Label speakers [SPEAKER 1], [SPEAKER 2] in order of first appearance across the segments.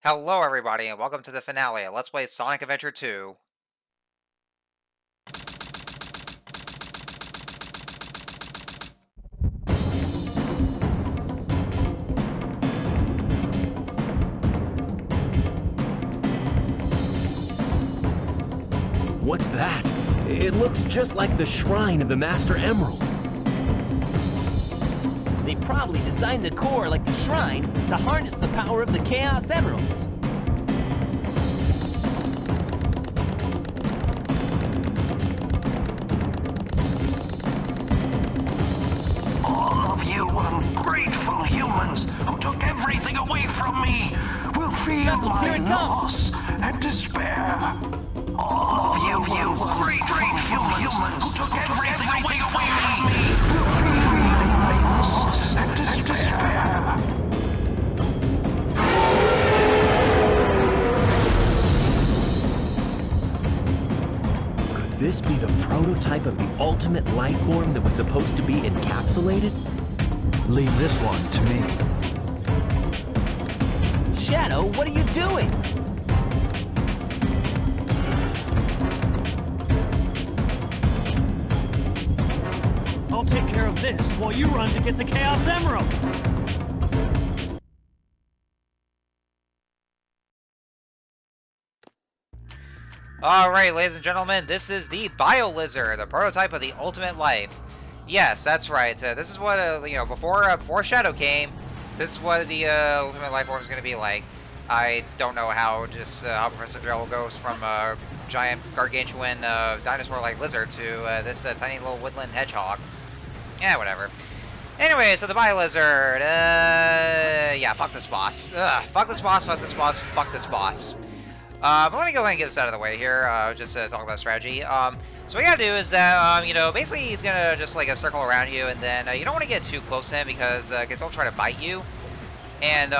[SPEAKER 1] Hello everybody and welcome to the finale of Let's Play Sonic Adventure 2.
[SPEAKER 2] What's that? It looks just like the shrine of the Master Emerald.
[SPEAKER 3] They probably designed the core like the shrine to harness the power of the Chaos Emeralds.
[SPEAKER 4] All of you ungrateful humans who took everything away from me will feel
[SPEAKER 3] Knuckles, here
[SPEAKER 4] my
[SPEAKER 3] it comes.
[SPEAKER 4] loss and despair. All of you ungrateful humans who took everything away from me will feel my loss and despair.
[SPEAKER 2] Could this be the prototype of the ultimate life form that was supposed to be encapsulated?
[SPEAKER 5] Leave this one to me.
[SPEAKER 3] Shadow, what are you doing?
[SPEAKER 5] I'll take care of this while you run to get the Chaos Emerald.
[SPEAKER 1] Alright, ladies and gentlemen, this is the Biolizard, the prototype of the ultimate life. Yes, that's right. This is what, before Shadow came, this is what the ultimate life form is going to be like. I don't know how how Professor Gerald goes from a giant gargantuan dinosaur-like lizard to this tiny little woodland hedgehog. Yeah, whatever. Anyway, so the Biolizard, yeah, fuck this boss. Ugh, fuck this boss, fuck this boss, fuck this boss. But let me go ahead and get this out of the way here, just to talk about strategy. So what you gotta do is that, basically he's gonna just like circle around you, and then you don't want to get too close to him because he'll try to bite you. And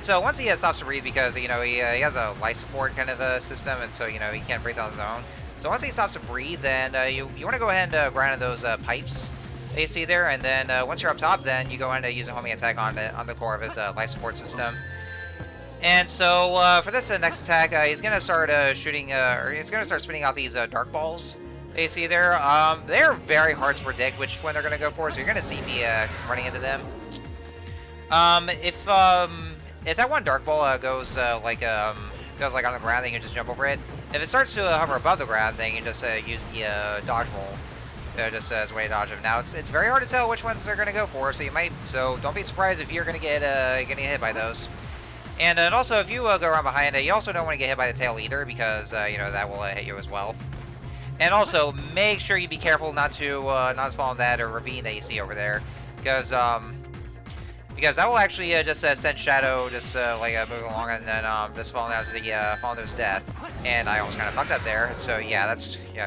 [SPEAKER 1] so once he stops to breathe, because he has a life support kind of a system, and so he can't breathe on his own. So once he stops to breathe, then you want to go ahead and grind those pipes that you see there, and then once you're up top, then you go ahead and use a homing attack on the core of his life support system. And so for this next attack, he's gonna start shooting, or he's gonna start spinning off these dark balls that you see there. They're very hard to predict which one they're gonna go for, so you're gonna see me running into them. If that one dark ball goes like on the ground, then you can just jump over it. If it starts to hover above the ground, then you can just use the dodge roll, just as a way to dodge them. Now it's very hard to tell which ones they're gonna go for, so don't be surprised if you're gonna get hit by those. And also, if you go around behind it, you also don't want to get hit by the tail either, because that will hit you as well. And also, make sure you be careful not to fall in that ravine that you see over there, because that will actually just send Shadow moving along and then just falling down to his death. And I almost kind of fucked up there. So yeah,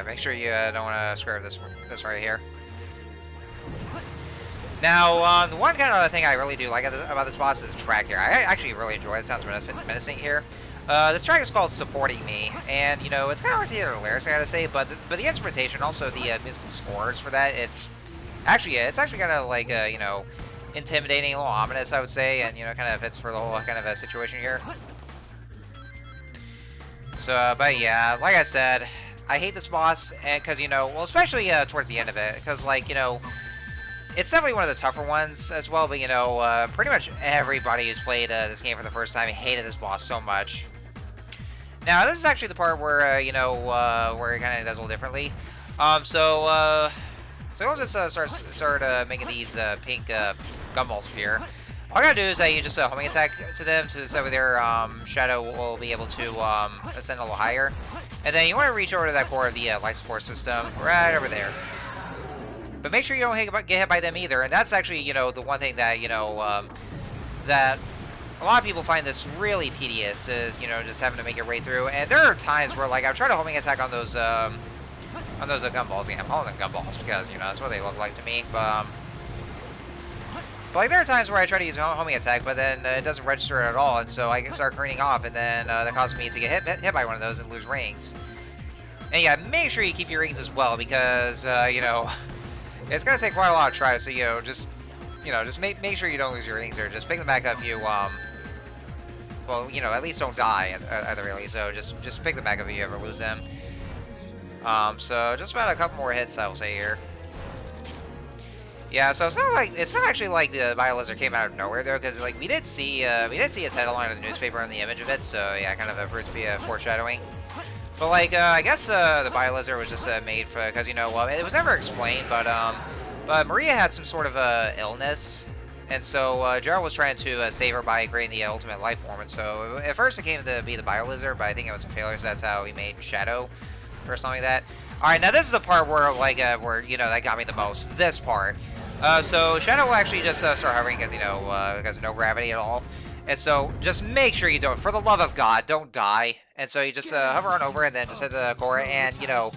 [SPEAKER 1] make sure you don't want to screw up this right here. Now, the one kind of thing I really do like about this boss is the track here. I actually really enjoy it. It sounds menacing here. This track is called Supporting Me, and, it's kind of hard to hear the lyrics, I gotta say, but the instrumentation, also the musical scores for that, it's actually kind of like, intimidating, a little ominous, I would say, and, kind of fits for the whole kind of situation here. So, but yeah, like I said, I hate this boss, and because, well, especially towards the end of it, because, it's definitely one of the tougher ones as well, but pretty much everybody who's played this game for the first time hated this boss so much. Now, this is actually the part where, where it kind of does a little differently. So we'll just start making these pink gumballs appear. All I gotta do is that you just homing attack to them, so their Shadow will be able to ascend a little higher. And then you want to reach over to that core of the life support system, right over there. But make sure you don't get hit by them either, and that's actually, the one thing that, that a lot of people find this really tedious, is, just having to make your way through. And there are times where, I've tried a homing attack on those gumballs. Yeah, I'm calling them gumballs because, that's what they look like to me. But there are times where I try to use a homing attack, but then it doesn't register at all, and so I start careening off, and then that causes me to get hit by one of those and lose rings. And yeah, make sure you keep your rings as well, because, it's gonna take quite a lot of tries, so just make sure you don't lose your rings, or just pick them back up if well, you know, at least don't die at the very least. So just pick them back up if you ever lose them. So just about a couple more hits, I will say here. Yeah, so it's not actually like the Biolizard came out of nowhere though, because like we did see its head line in the newspaper and the image of it. So yeah, kind of appears to be a foreshadowing. But like I guess the Biolizard was just made for because you know well it was never explained, but Maria had some sort of illness. And so Gerald was trying to save her by creating the ultimate life form. And so at first it came to be the Biolizard, but I think it was a failure, so that's how he made Shadow or something like that. Alright, now this is the part where, like, where, you know, that got me the most. This part. So Shadow will actually just start hovering because, you know, because of no gravity at all. And so just make sure you don't, for the love of God, don't die. And so you just hover on over and then just hit the core and, you know,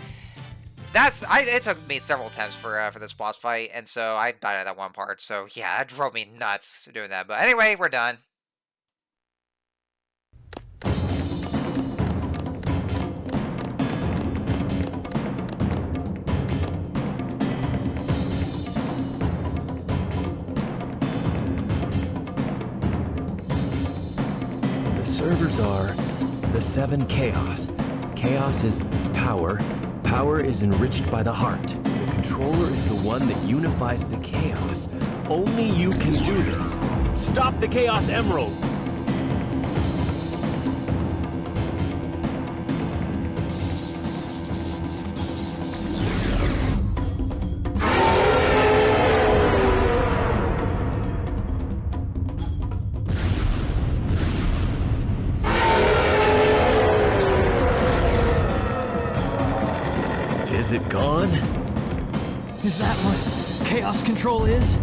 [SPEAKER 1] it took me several attempts for this boss fight, and so I died at that one part, so yeah, that drove me nuts doing that. But anyway, we're done.
[SPEAKER 2] The servers are the 7 Chaos. Chaos is power. Power is enriched by the heart. The controller is the one that unifies the chaos. Only you can do this. Stop the Chaos Emeralds! Is it gone?
[SPEAKER 5] Is that what chaos control is?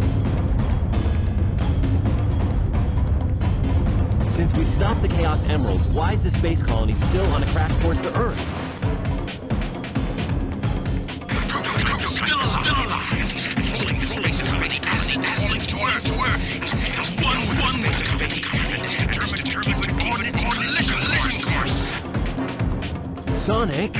[SPEAKER 2] Since we've stopped the Chaos Emeralds, why is the space colony still on a crash course to Earth?
[SPEAKER 4] Still alive. He's controlling this space acid to where he's one with space and is determined to collision course.
[SPEAKER 2] Sonic?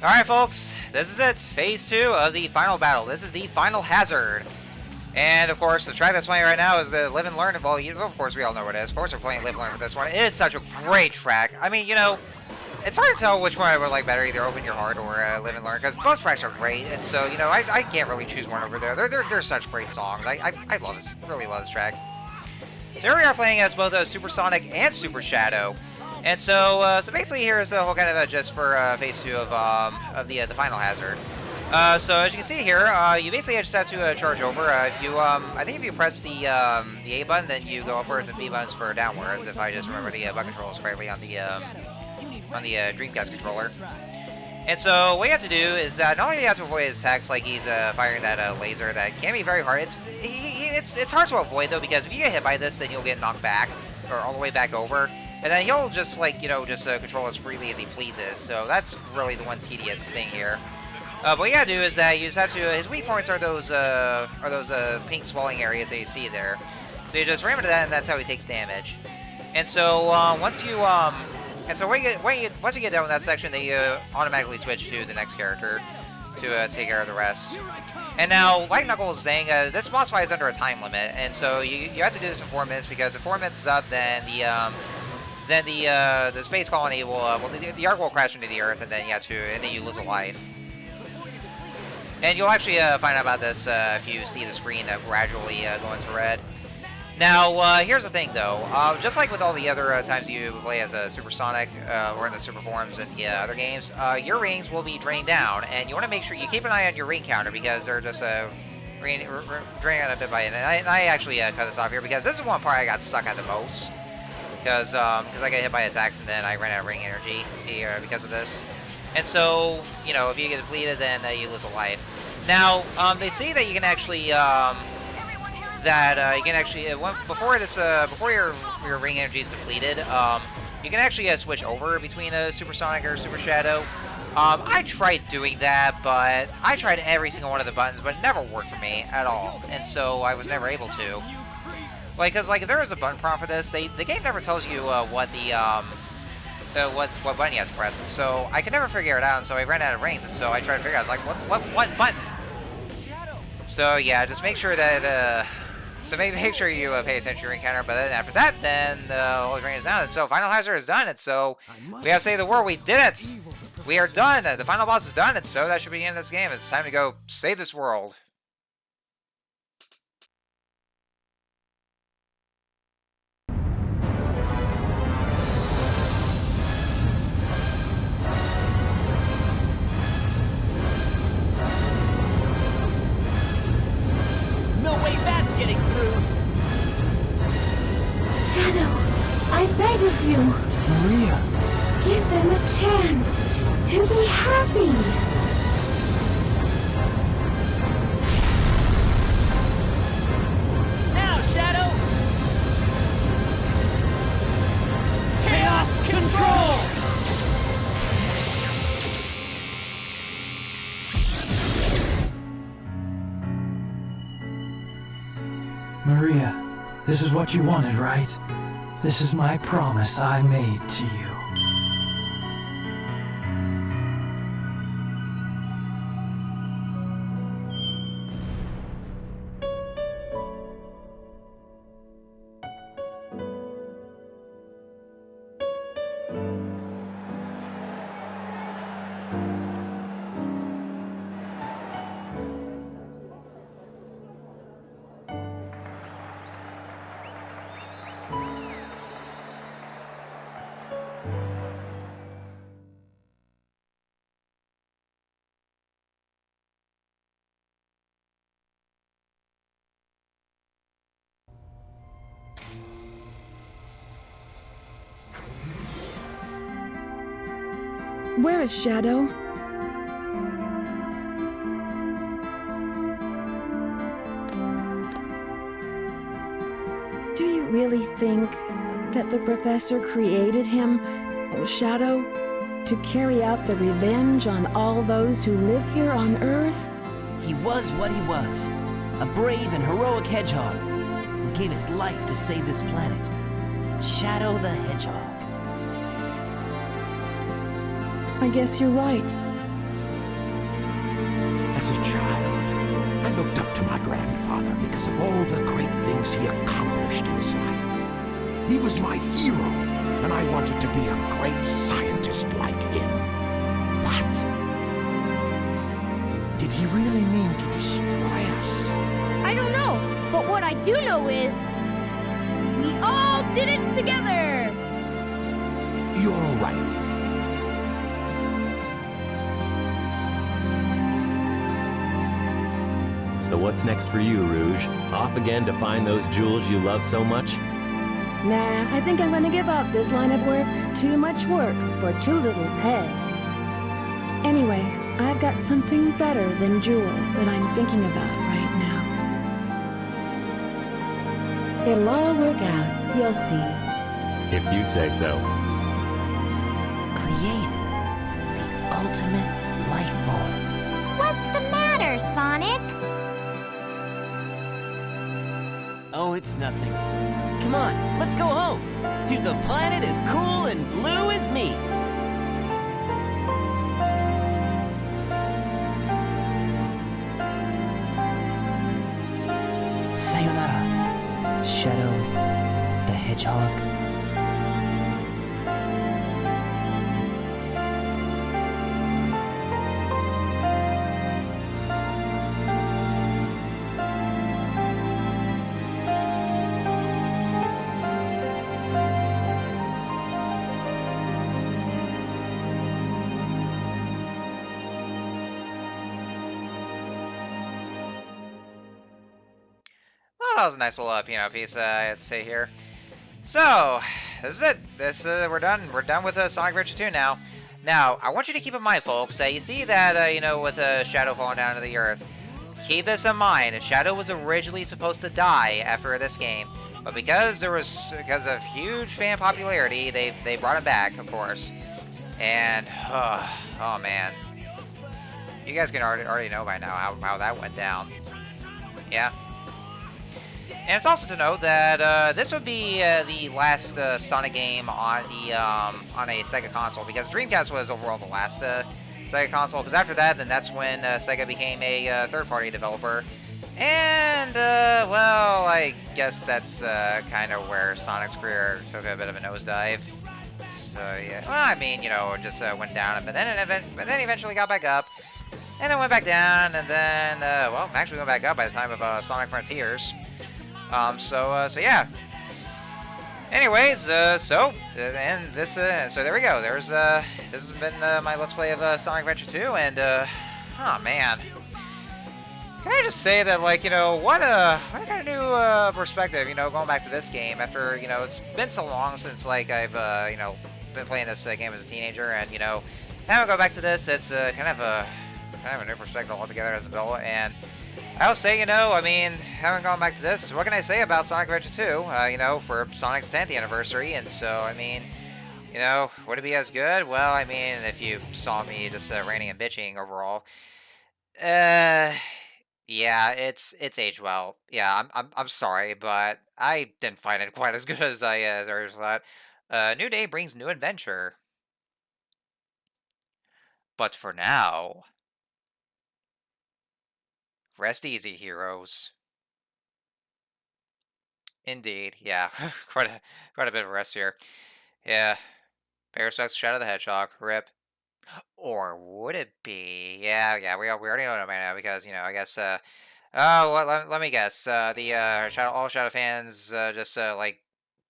[SPEAKER 1] Alright folks, this is it. Phase 2 of the final battle. This is the final hazard. And of course, the track that's playing right now is Live and Learn. Well, of course we all know what it is. Of course we're playing Live and Learn for this one. It is such a great track. I mean, you know, it's hard to tell which one I would like better, either Open Your Heart or Live and Learn, because both tracks are great. And so, you know, I can't really choose one over there. They're such great songs. I love this, really love this track. So here we are playing as both Supersonic and Super Shadow. And so, so basically here is the whole kind of gist for Phase 2 of the final hazard. So as you can see here, you basically just have to charge over. I think if you press the A button, then you go upwards, and B buttons for downwards. If I just remember the button controls correctly on the Dreamcast controller. And so what you have to do is not only do you have to avoid his attacks, like he's firing that laser that can be very hard. It's hard to avoid though, because if you get hit by this, then you'll get knocked back or all the way back over. And then he'll just, like, you know, just control as freely as he pleases. So that's really the one tedious thing here. But what you gotta do is that you just have to, his weak points are those pink swelling areas that you see there. So you just ram into that, and that's how he takes damage. And so once you get done with that section, they automatically switch to the next character to take care of the rest. And now, like Knuckles was saying, this boss fight is under a time limit, and so you have to do this in 4 minutes, because if 4 minutes is up, then the space colony will the Ark will crash into the Earth, and then you lose a life. And you'll actually find out about this if you see the screen gradually go into red. Now, here's the thing, though. Just like with all the other times you play as a Supersonic or in the Super Forms and the other games, your rings will be drained down, and you want to make sure you keep an eye on your ring counter because they're just draining out a bit by it. And I actually cut this off here because this is one part I got stuck at the most because I got hit by attacks and then I ran out of ring energy here because of this. And so, you know, if you get depleted, then you lose a life. Now, they say that you can actually before your ring energy is depleted, you can actually switch over between a Supersonic or Super Shadow. I tried doing that, but I tried every single one of the buttons, but it never worked for me at all, and so I was never able to. Like, cause like if there was a button prompt for this, the game never tells you what button you have to press, and so I could never figure it out, and so I ran out of rings, and so I tried to figure out, I was like, what button? So yeah, just make sure that make sure you pay attention to your ring counter, but then after that, then all the ring is down, and so Final Hazard is done, and so we have to save the world. We did it! We are done! The final boss is done, and so that should be the end of this game. It's time to go save this world.
[SPEAKER 3] No way that's getting through!
[SPEAKER 6] Shadow, I beg of you.
[SPEAKER 3] Maria!
[SPEAKER 6] Give them a chance to be happy.
[SPEAKER 3] Now, Shadow! Chaos Control!
[SPEAKER 7] Maria, this is what you wanted, right? This is my promise I made to you.
[SPEAKER 6] Where is Shadow? Do you really think that the professor created him, Shadow, to carry out the revenge on all those who live here on Earth?
[SPEAKER 3] He was what he was, a brave and heroic hedgehog who gave his life to save this planet. Shadow the Hedgehog.
[SPEAKER 6] I guess you're right.
[SPEAKER 4] As a child, I looked up to my grandfather because of all the great things he accomplished in his life. He was my hero, and I wanted to be a great scientist like him. But did he really mean to destroy us?
[SPEAKER 8] I don't know, but what I do know is we all did it together!
[SPEAKER 4] You're right.
[SPEAKER 2] So what's next for you, Rouge? Off again to find those jewels you love so much?
[SPEAKER 6] Nah, I think I'm gonna give up this line of work. Too much work for too little pay. Anyway, I've got something better than jewels that I'm thinking about right now. It'll all work out, you'll see.
[SPEAKER 2] If you say so.
[SPEAKER 3] Created the ultimate life form.
[SPEAKER 8] What's the matter, Sonic?
[SPEAKER 3] Oh, it's nothing. Come on, let's go home to the planet as cool and blue as me. Sayonara, Shadow the Hedgehog.
[SPEAKER 1] that was a nice little piece I have to say here. So, this is it. We're done. We're done with Sonic Adventure 2 now. Now, I want you to keep in mind, folks, that you see that, with Shadow falling down to the earth. Keep this in mind. Shadow was originally supposed to die after this game, but because of huge fan popularity, they brought him back, of course. And oh man, you guys can already know by now how that went down. Yeah. And it's also to note that this would be the last Sonic game on a Sega console, because Dreamcast was overall the last Sega console. Because after that, then that's when Sega became a third-party developer, and well, I guess that's kind of where Sonic's career took a bit of a nosedive. So yeah, well, I mean, just went down, but then eventually got back up, and then went back down, and then well, actually went back up by the time of Sonic Frontiers. So yeah. Anyways, so there we go. This has been my Let's Play of Sonic Adventure 2, and oh man, can I just say that, like, what a kind of new perspective, going back to this game after, it's been so long since, like, I've been playing this game as a teenager, and now I go back to this, it's kind of a new perspective altogether as an adult. And I will say, I mean, having gone back to this, what can I say about Sonic Adventure 2, for Sonic's 10th anniversary? And so, I mean, would it be as good? Well, I mean, if you saw me just ranting and bitching overall, yeah, it's aged well. Yeah, I'm sorry, but I didn't find it quite as good as I originally thought. New day brings new adventure. But for now, rest easy, heroes. Indeed, yeah, quite a bit of rest here. Yeah, Bear sucks Shadow the Hedgehog. Rip. Or would it be? Yeah, we already know it by now, because I guess oh, well, let me guess. All Shadow fans just like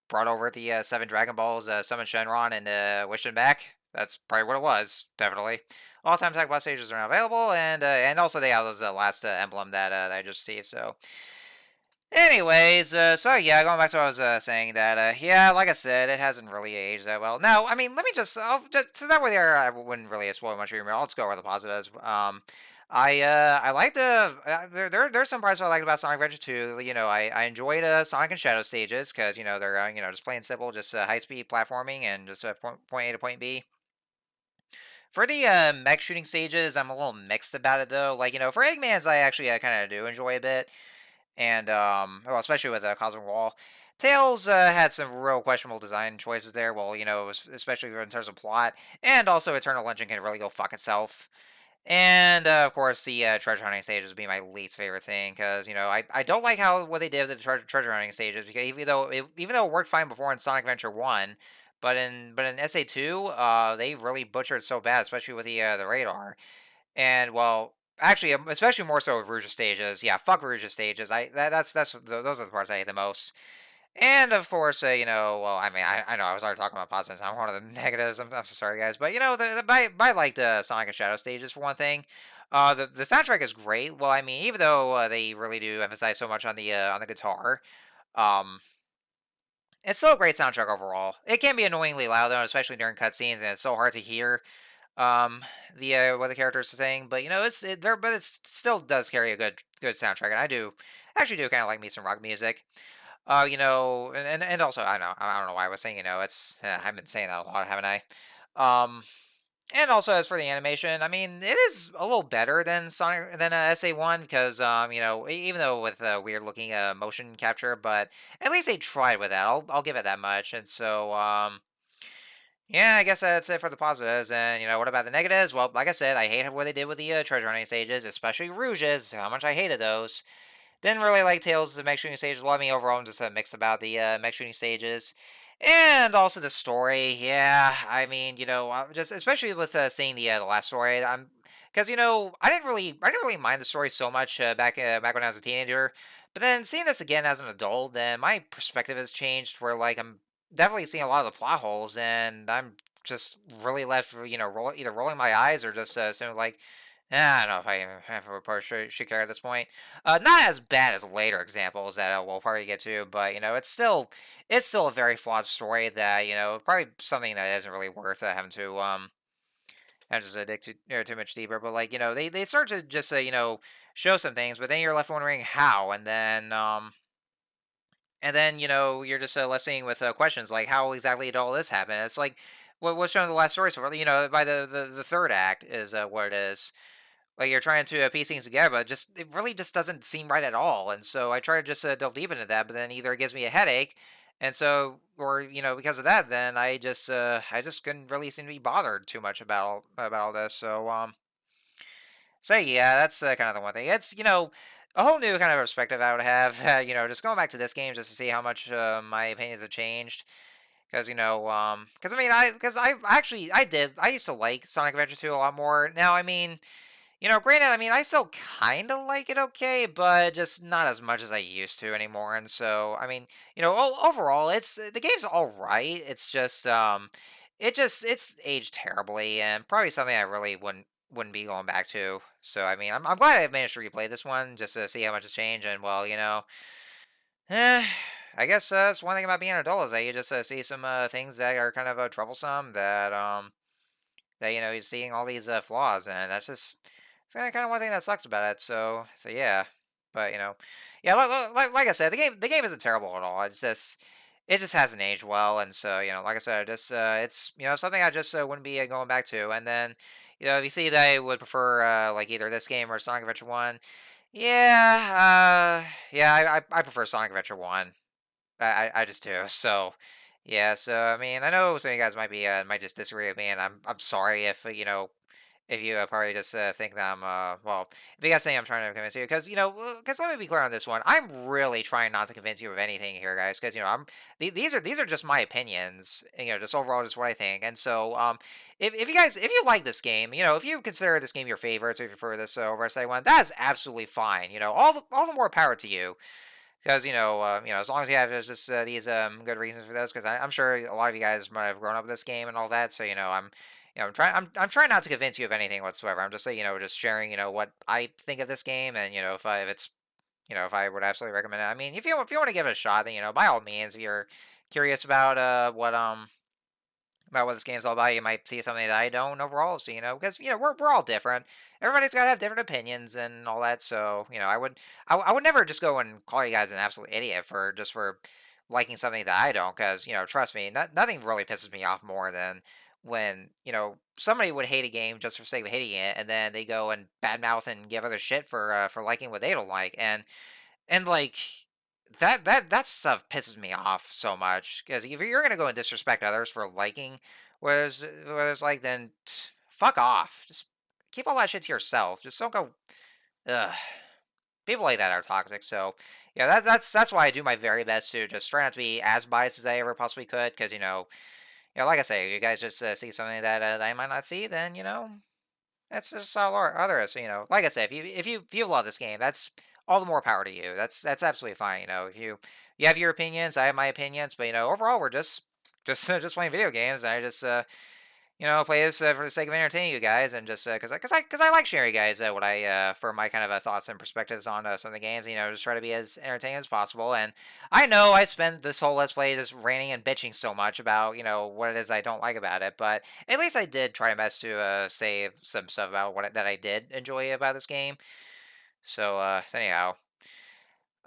[SPEAKER 1] brought over the 7 Dragon Balls, summoned Shenron, and wished him back. That's probably what it was. Definitely. All-time attack boss stages are now available, and also they have those last emblem that I just received. So, anyways, so yeah, going back to what I was saying, that yeah, like I said, it hasn't really aged that well. Now, I mean, let me just, so that way there, I wouldn't really spoil much of your meal. I'll just go over the positives. I like there's some parts I liked about Sonic Adventure 2. I enjoyed Sonic and Shadow stages, because they're just plain simple, just high speed platforming, and just point A to point B. For the mech shooting stages, I'm a little mixed about it, though. Like, for Eggman's, I actually kind of do enjoy a bit. And, well, especially with Cosmic Wall. Tails had some real questionable design choices there, well, especially in terms of plot. And also, Eternal Legend can really go fuck itself. And, of course, the treasure hunting stages would be my least favorite thing, because, I don't like what they did with the treasure hunting stages, because even though it worked fine before in Sonic Adventure 1, but in SA2, they really butchered so bad, especially with the radar. And, well, actually, especially more so with Rouge's stages. Yeah, fuck Rouge's stages. Those are the parts I hate the most. And of course, well, I mean, I know I was already talking about positives. I'm one of the negatives. I'm so sorry, guys, but I like the Sonic and Shadow stages for one thing. The soundtrack is great. Well, I mean, even though they really do emphasize so much on the guitar, um, it's still a great soundtrack overall. It can be annoyingly loud though, especially during cutscenes, and it's so hard to hear the what the characters are saying. But but it still does carry a good soundtrack, and I actually do kind of like me some rock music. And also I don't know why I was saying it's I've been saying that a lot, haven't I? Um, and also as for the animation, I mean it is a little better than SA1, because even though with weird looking motion capture, but at least they tried with that. I'll give it that much. And so yeah, I guess that's it for the positives. And what about the negatives? Well, like I said, I hate what they did with the treasure hunting stages, especially Rouge's. How much I hated those. Didn't really like Tails' mech shooting stages. Well, I mean, overall, I'm just mixed about the mech shooting stages. And also the story. Yeah, I mean, just especially with seeing the last story, because I didn't really mind the story so much back when I was a teenager. But then seeing this again as an adult, then my perspective has changed. Where like I'm definitely seeing a lot of the plot holes, and I'm just really left, either rolling my eyes or just saying like, I don't know if I even have a report should care at this point. Not as bad as later examples that we'll probably get to, but it's still a very flawed story that probably something that isn't really worth having to have just dig too much deeper. But like they start to just show some things, but then you're left wondering how, and then you're just listening with questions like how exactly did all this happen? It's like what's shown in the last story. So by the third act is what it is. Like you're trying to piece things together, but just it really just doesn't seem right at all. And so I try to just delve deep into that, but then either it gives me a headache, and so or because of that, then I just couldn't really seem to be bothered too much about all this. So yeah, that's kind of the one thing. It's a whole new kind of perspective I would have. Just going back to this game just to see how much my opinions have changed. Because I mean, I used to like Sonic Adventure 2 a lot more. Now, I mean, granted, I mean, I still kind of like it okay, but just not as much as I used to anymore. And so, I mean, overall, it's the game's all right. It's just, it's aged terribly, and probably something I really wouldn't be going back to. So, I mean, I'm glad I managed to replay this one just to see how much has changed. And well, eh, I guess that's one thing about being an adult is that you just see some things that are kind of troublesome that you're seeing all these flaws, and that's just it's kind of one thing that sucks about it. So yeah, but yeah, like I said, the game isn't terrible at all. It just hasn't aged well, and so like I said, it's something I just wouldn't be going back to. And then if you see that I would prefer like either this game or Sonic Adventure One, yeah, I prefer Sonic Adventure One. I just do. So yeah, so I mean, I know some of you guys might just disagree with me, and I'm sorry if if you probably just think that I'm well, if you guys think I'm trying to convince you, because because let me be clear on this one, I'm really trying not to convince you of anything here, guys, because these are just my opinions, and, just overall just what I think. And so if you guys if you like this game, if you consider this game your favorite, so if you prefer this over say one, that's absolutely fine. All the more power to you. Because as long as you have just these good reasons for those, because I'm sure a lot of you guys might have grown up with this game and all that. So I'm trying not to convince you of anything whatsoever. I'm just saying just sharing what I think of this game, and if it's if I would absolutely recommend it. I mean, if you want to give it a shot, then by all means, if you're curious about what this game's all about, you might see something that I don't overall. So because we're all different. Everybody's got to have different opinions and all that. So I would never just go and call you guys an absolute idiot for liking something that I don't. Because trust me, nothing really pisses me off more than when somebody would hate a game just for sake of hating it, and then they go and badmouth and give other shit for liking what they don't like. And like that stuff pisses me off so much because if you're gonna go and disrespect others for liking whereas like then fuck off. Just keep all that shit to yourself. Just don't go. Ugh. People like that are toxic. So yeah, that's why I do my very best to just try not to be as biased as I ever possibly could. Because like I say, you guys just see something that I might not see, then that's just all other is. Like I said, if you love this game, that's all the more power to you. That's absolutely fine. If you have your opinions, I have my opinions, but overall, we're just playing video games. And I just play this for the sake of entertaining you guys, and just because I like sharing you guys what I for my kind of thoughts and perspectives on some of the games. Just try to be as entertaining as possible. And I know I spent this whole let's play just ranting and bitching so much about what it is I don't like about it, but at least I did try my best to say some stuff about that I did enjoy about this game. So anyhow,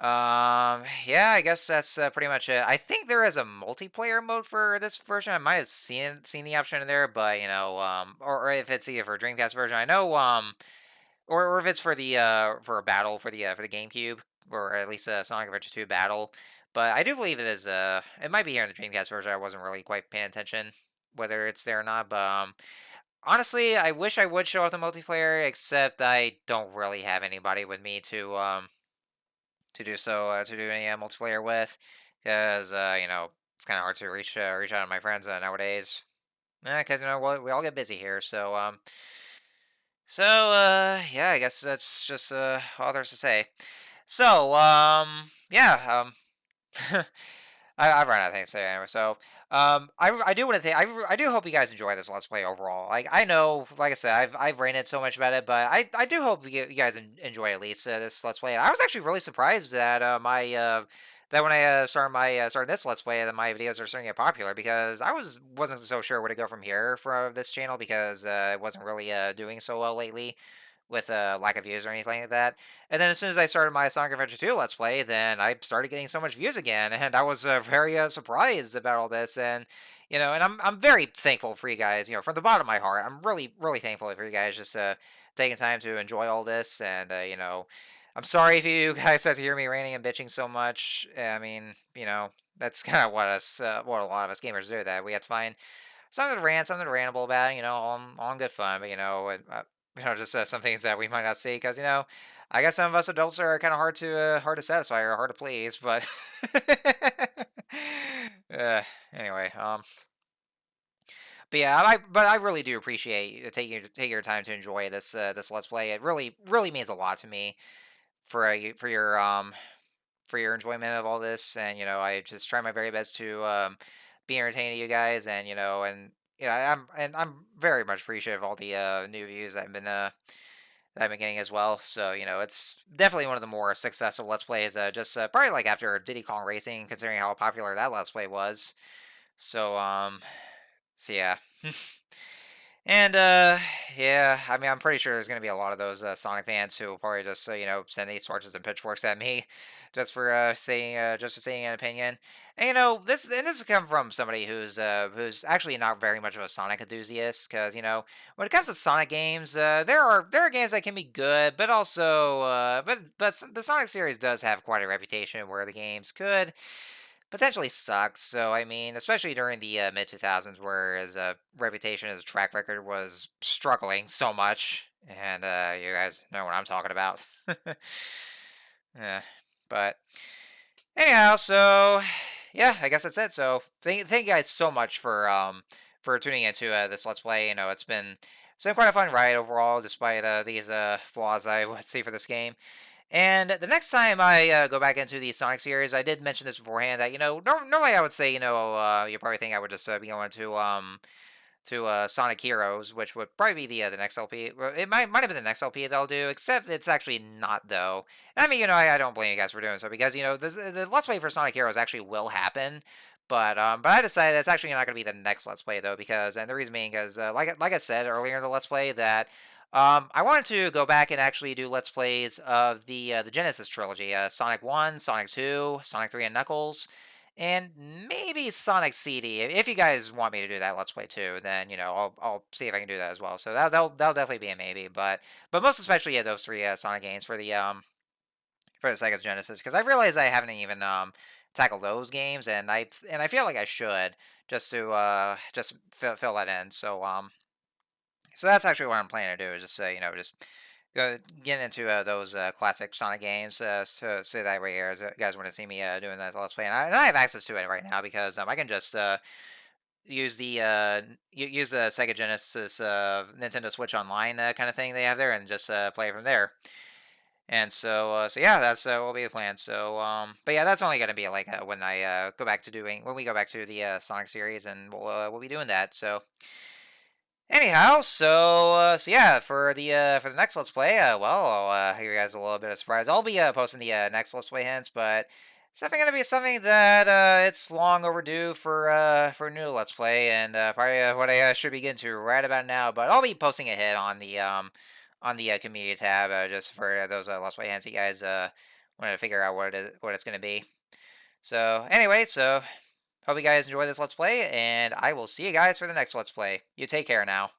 [SPEAKER 1] yeah, I guess that's pretty much it. I think there is a multiplayer mode for this version. I might have seen the option in there, but or if it's either for Dreamcast version, I know or if it's for the for a battle for the GameCube, or at least Sonic Adventure 2 battle. But I do believe it is it might be here in the Dreamcast version. I wasn't really quite paying attention whether it's there or not, but honestly, I wish I would show off the multiplayer, except I don't really have anybody with me to do so to do any multiplayer with, because it's kind of hard to reach out to my friends nowadays. Because we all get busy here, so yeah, I guess that's just all there's to say. So yeah, I've run out of things to say anyway. So I do want to think. I do hope you guys enjoy this Let's Play overall. Like, I know, like I said, I've ranted so much about it, but I do hope you guys enjoy at least this Let's Play. I was actually really surprised that that when I started this Let's Play, that my videos are starting to get popular, because wasn't so sure where to go from here for this channel, because it wasn't really doing so well lately with lack of views or anything like that. And then as soon as I started my Sonic Adventure 2 Let's Play, then I started getting so much views again, and I was very surprised about all this. And and I'm very thankful for you guys. From the bottom of my heart, I'm really thankful for you guys just taking time to enjoy all this. And I'm sorry if you guys had to hear me ranting and bitching so much. I mean, that's kind of what a lot of us gamers do. That we have to find something to rant, something to rantable about. All in good fun. But just some things that we might not see, because I guess some of us adults are kind of hard to satisfy or hard to please. But anyway, but yeah, I really do appreciate you taking your time to enjoy this Let's Play. It really means a lot to me for your enjoyment of all this. And I just try my very best to be entertaining to you guys. And I'm very much appreciative of all the new views that I've been getting as well. So it's definitely one of the more successful Let's Plays. Just probably like after Diddy Kong Racing, considering how popular that Let's Play was. So yeah. And yeah, I mean, I'm pretty sure there's gonna be a lot of those Sonic fans who will probably just send these torches and pitchforks at me just for saying an opinion. And this has come from somebody who's actually not very much of a Sonic enthusiast, because when it comes to Sonic games, there are games that can be good, but also the Sonic series does have quite a reputation where the games could potentially sucks. So I mean, especially during the mid 2000s, where his reputation, his track record was struggling so much, and you guys know what I'm talking about. Yeah, but anyhow, so yeah, I guess that's it. So thank you guys so much for tuning into this Let's Play. It's been quite a fun ride overall, despite these flaws I would see for this game. And the next time I go back into the Sonic series, I did mention this beforehand that normally I would say you probably think I would just be going to Sonic Heroes, which would probably be the next LP. Well, it might have been the next LP they'll do, except it's actually not, though. And I mean, I don't blame you guys for doing so, because the Let's Play for Sonic Heroes actually will happen. But I decided that's actually not going to be the next Let's Play, though, and the reason being, because like I said earlier in the Let's Play, that I wanted to go back and actually do Let's Plays of the Genesis trilogy, Sonic 1, Sonic 2, Sonic 3 and Knuckles, and maybe Sonic CD. If you guys want me to do that Let's Play too, then I'll see if I can do that as well. So that'll definitely be a maybe. But most especially, yeah, those three Sonic games for the Sega Genesis, because I realized I haven't even tackled those games, and I feel like I should, just to fill that in. So that's actually what I'm planning to do, is just just go get into those classic Sonic games, so that way you guys want to see me doing that Let's Play. And I have access to it right now, because I can just use use the Sega Genesis Nintendo Switch Online kind of thing they have there, and just play from there. And so yeah, that's what will be the plan. But yeah, that's only going to be like when we go back to the Sonic series, and we'll be doing that. So anyhow, so yeah, for the next Let's Play, well, I'll give you guys a little bit of surprise. I'll be posting the next Let's Play hints, but it's definitely gonna be something that it's long overdue for a new Let's Play, and probably what I should be getting to right about now. But I'll be posting a hit on the community tab, just for those Let's Play hints you guys want to figure out what it's gonna be. So anyway, hope you guys enjoy this Let's Play, and I will see you guys for the next Let's Play. You take care now.